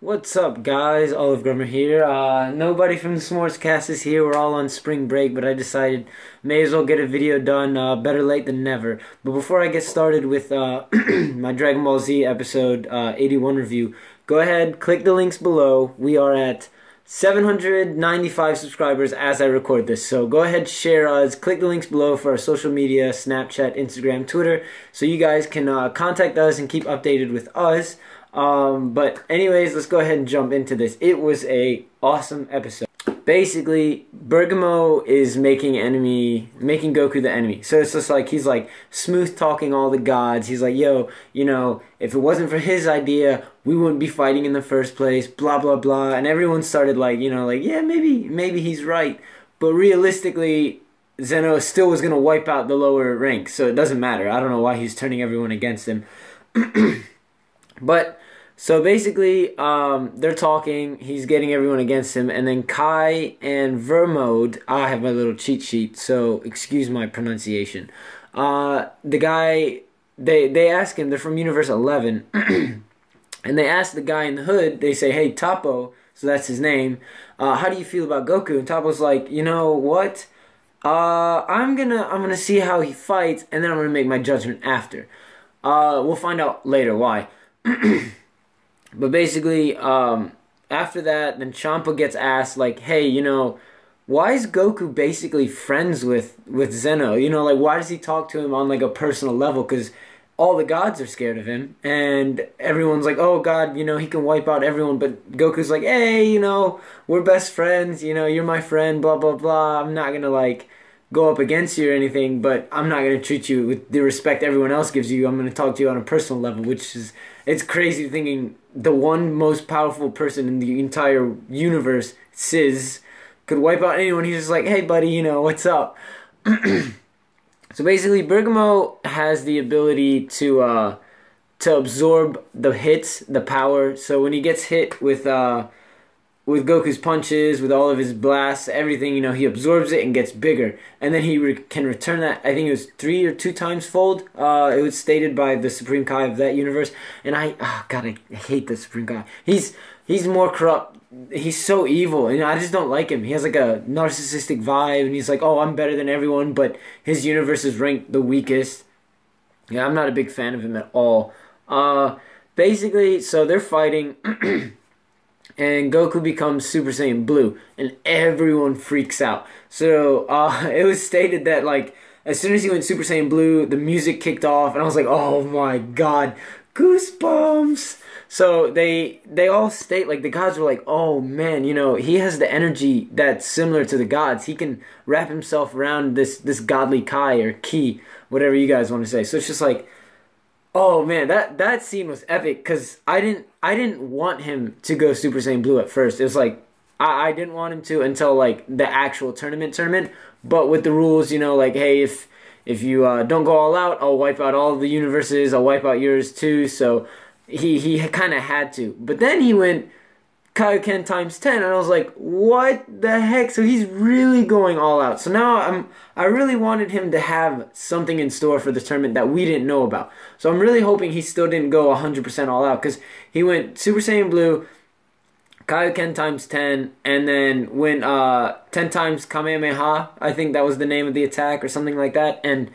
What's up, guys? OliveGrummer here. Nobody from the S'morescast is here. We're all on spring break, but I decided may as well get a video done. Better late than never. But before I get started with my Dragon Ball Z episode 81 review, go ahead, click the links below. We are at 795 subscribers as I record this. So go ahead, share us, click the links below for our social media, Snapchat, Instagram, Twitter, so you guys can contact us and keep updated with us. But anyways, let's go ahead and jump into this. It was a awesome episode. Basically, Bergamo is making Goku the enemy. So it's just like, he's like smooth talking all the gods. He's like, yo, you know, if it wasn't for his idea, we wouldn't be fighting in the first place, blah, blah, blah. And everyone started like, you know, like, yeah, maybe he's right. But realistically, Zeno still was going to wipe out the lower ranks. So it doesn't matter. I don't know why he's turning everyone against him. But so basically, they're talking. He's getting everyone against him, and then Kai and Vermode. I have my little cheat sheet, so excuse my pronunciation. The guy, they ask him. They're from Universe 11, and they ask the guy in the hood. They say, "Hey, Toppo," so that's his name. How do you feel about Goku? And Toppo's like, you know what? I'm gonna see how he fights, and then I'm gonna make my judgment after. We'll find out later why. But basically, after that, then Champa gets asked, like, hey, you know, why is Goku basically friends with Zeno? You know, like, why does he talk to him on, like, a personal level? Because all the gods are scared of him, and everyone's like, oh, God, you know, he can wipe out everyone, but Goku's like, hey, you know, we're best friends, you know, you're my friend, blah, blah, blah, I'm not gonna, like, go up against you or anything, but I'm not going to treat you with the respect everyone else gives you. I'm going to talk to you on a personal level, which is, it's crazy thinking the one most powerful person in the entire universe, Sis, could wipe out anyone. He's just like, hey buddy, you know, what's up? So basically, Bergamo has the ability to absorb the hits, the power. So when he gets hit with Goku's punches, with all of his blasts, everything, you know, he absorbs it and gets bigger. And then he can return that, I think it was 3 or 2 times fold. It was stated by the Supreme Kai of that universe. And God, I hate the Supreme Kai. He's more corrupt. He's so evil, and I just don't like him. He has like a narcissistic vibe, and he's like, oh, I'm better than everyone, but his universe is ranked the weakest. Yeah, I'm not a big fan of him at all. Basically, so they're fighting. And Goku becomes Super Saiyan Blue, and everyone freaks out. So it was stated that, like, as soon as he went Super Saiyan Blue, the music kicked off, and I was like, oh my god, goosebumps. So they all state, like, the gods were like, oh man, you know, he has the energy that's similar to the gods. He can wrap himself around this godly Kai or Ki, whatever you guys want to say. So it's just like, oh man, that scene was epic, because I didn't want him to go Super Saiyan Blue at first. It was like, I didn't want him to until, like, the actual tournament. But with the rules, you know, like, hey, if you don't go all out, I'll wipe out all of the universes. I'll wipe out yours too. So he kind of had to. But then he went Kaioken times 10, and I was like, what the heck? So he's really going all out. So now I really wanted him to have something in store for the tournament that we didn't know about. So I'm really hoping he still didn't go 100% all out, because he went Super Saiyan Blue, Kaioken times 10, and then went 10 times Kamehameha. I think that was the name of the attack or something like that. And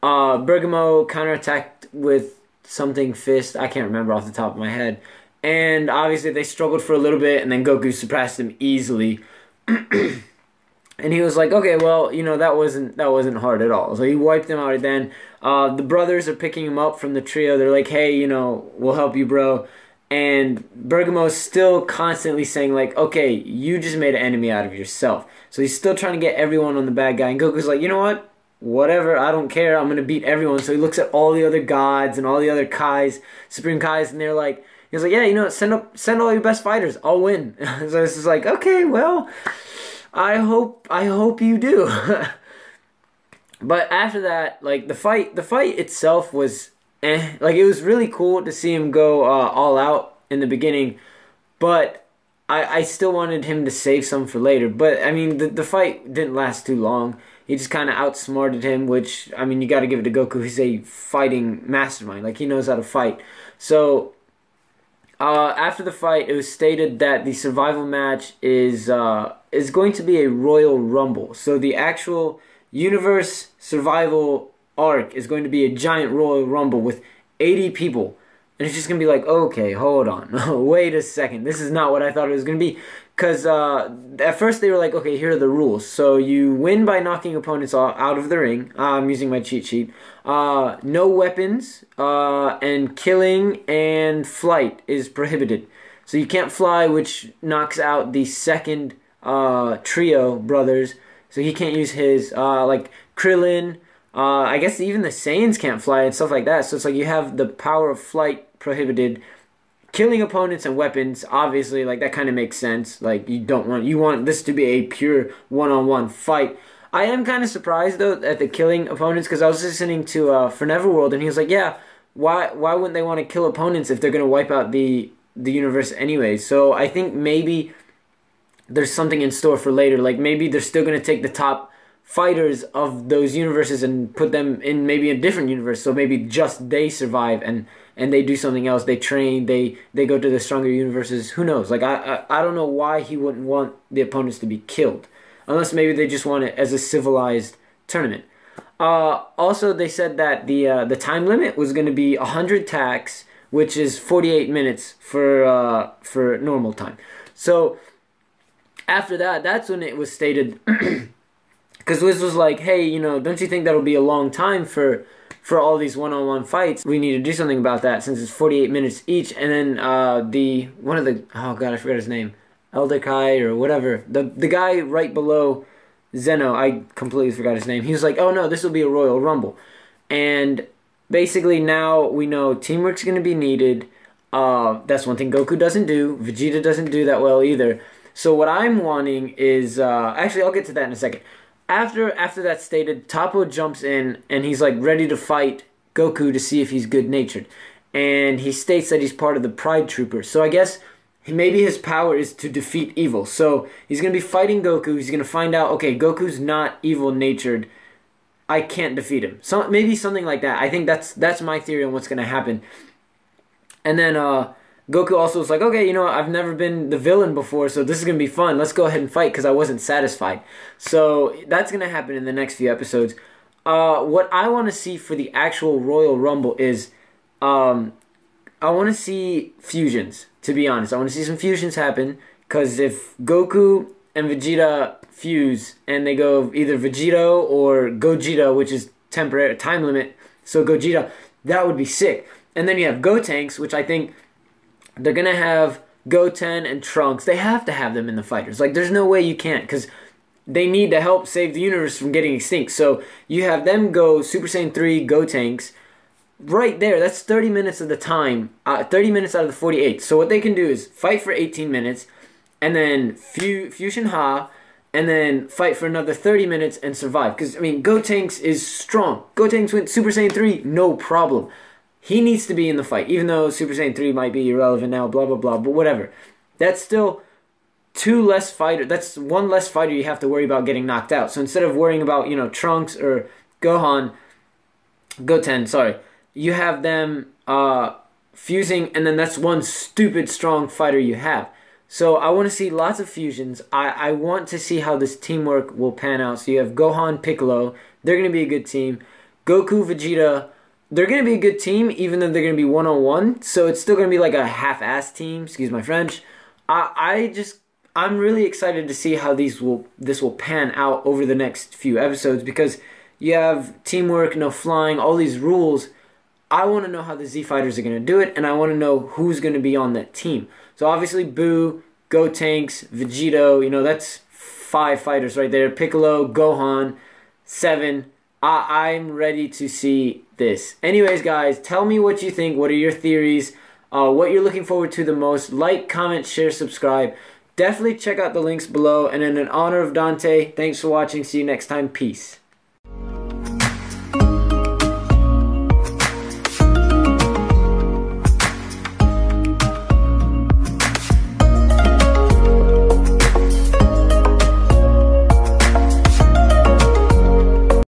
Bergamo counterattacked with something fist. I can't remember off the top of my head. And obviously they struggled for a little bit, and then Goku surpassed him easily. And he was like, okay, well, you know, that wasn't hard at all. So he wiped him out then. The brothers are picking him up from the trio. They're like, hey, you know, we'll help you, bro. And Bergamo's still constantly saying, like, okay, you just made an enemy out of yourself. So he's still trying to get everyone on the bad guy. And Goku's like, you know what? Whatever, I don't care. I'm going to beat everyone. So he looks at all the other gods and all the other Kais, Supreme Kais, and they're like, he's like, yeah, you know, send all your best fighters. I'll win. So it's just like, okay, well, I hope you do. But after that, like, the fight itself was like, it was really cool to see him go all out in the beginning, but I still wanted him to save some for later. But I mean, the fight didn't last too long. He just kind of outsmarted him, which, I mean, you got to give it to Goku. He's a fighting mastermind. Like, he knows how to fight. So after the fight, it was stated that the survival match is going to be a Royal Rumble. So the actual universe survival arc is going to be a giant Royal Rumble with 80 people. And it's just going to be like, okay, hold on. Wait a second. This is not what I thought it was going to be. Because at first they were like, okay, here are the rules. So you win by knocking opponents out of the ring. I'm using my cheat sheet. No weapons. And killing and flight is prohibited. So you can't fly, which knocks out the second trio brothers. So he can't use his, like Krillin. I guess even the Saiyans can't fly and stuff like that. So it's like you have the power of flight prohibited. Killing opponents and weapons, obviously, like that kind of makes sense. Like you want this to be a pure one-on-one fight. I am kind of surprised though at the killing opponents, because I was listening to For Neverworld and he was like, yeah, why wouldn't they want to kill opponents if they're gonna wipe out the universe anyway? So I think maybe there's something in store for later. Like maybe they're still gonna take the top fighters of those universes and put them in maybe a different universe. So maybe just they survive and they do something else. They train, they go to the stronger universes. Who knows? Like I don't know why he wouldn't want the opponents to be killed, unless maybe they just want it as a civilized tournament. Also, they said that the time limit was going to be 100 tacks, which is 48 minutes for normal time. So after that, that's when it was stated. Because Liz was like, hey, you know, don't you think that'll be a long time for all these one-on-one fights? We need to do something about that since it's 48 minutes each. And then oh god, I forgot his name, Eldekai or whatever, the guy right below Zeno, I completely forgot his name. He was like, oh no, this will be a Royal Rumble. And basically now we know teamwork's going to be needed. That's one thing Goku doesn't do. Vegeta doesn't do that well either. So what I'm wanting is, actually I'll get to that in a second. After that's stated, Toppo jumps in and he's like ready to fight Goku to see if he's good-natured. And he states that he's part of the Pride Troopers. So I guess maybe his power is to defeat evil. So he's going to be fighting Goku. He's going to find out, okay, Goku's not evil-natured. I can't defeat him. So maybe something like that. I think that's my theory on what's going to happen. And then Goku also was like, okay, you know, I've never been the villain before, so this is going to be fun. Let's go ahead and fight because I wasn't satisfied. So that's going to happen in the next few episodes. What I want to see for the actual Royal Rumble is I want to see fusions, to be honest. I want to see some fusions happen because if Goku and Vegeta fuse and they go either Vegito or Gogeta, which is temporary time limit, so Gogeta, that would be sick. And then you have Gotenks, which I think they're going to have Goten and Trunks. They have to have them in the fighters. Like, there's no way you can't, because they need to help save the universe from getting extinct. So you have them go Super Saiyan 3 Gotenks. Right there, that's 30 minutes of the time. 30 minutes out of the 48. So what they can do is fight for 18 minutes, and then Fusion Ha, and then fight for another 30 minutes and survive. Because, I mean, Gotenks is strong. Gotenks went Super Saiyan 3, no problem. He needs to be in the fight, even though Super Saiyan 3 might be irrelevant now, blah, blah, blah, but whatever. That's still two less fighters. That's one less fighter you have to worry about getting knocked out. So instead of worrying about, you know, Trunks or Goten, sorry, you have them fusing, and then that's one stupid strong fighter you have. So I want to see lots of fusions. I want to see how this teamwork will pan out. So you have Gohan, Piccolo. They're going to be a good team. Goku, Vegeta, they're going to be a good team, even though they're going to be one-on-one. So it's still going to be like a half-assed team. Excuse my French. I'm really excited to see how this will pan out over the next few episodes, because you have teamwork, no flying, all these rules. I want to know how the Z Fighters are going to do it, and I want to know who's going to be on that team. So obviously Boo, Gotenks, Vegito, you know, that's 5 fighters right there. Piccolo, Gohan, 7. I'm ready to see this. Anyways, guys, tell me what you think. What are your theories? What you're looking forward to the most. Like, comment, share, subscribe. Definitely check out the links below. And in honor of Dante, thanks for watching. See you next time. Peace.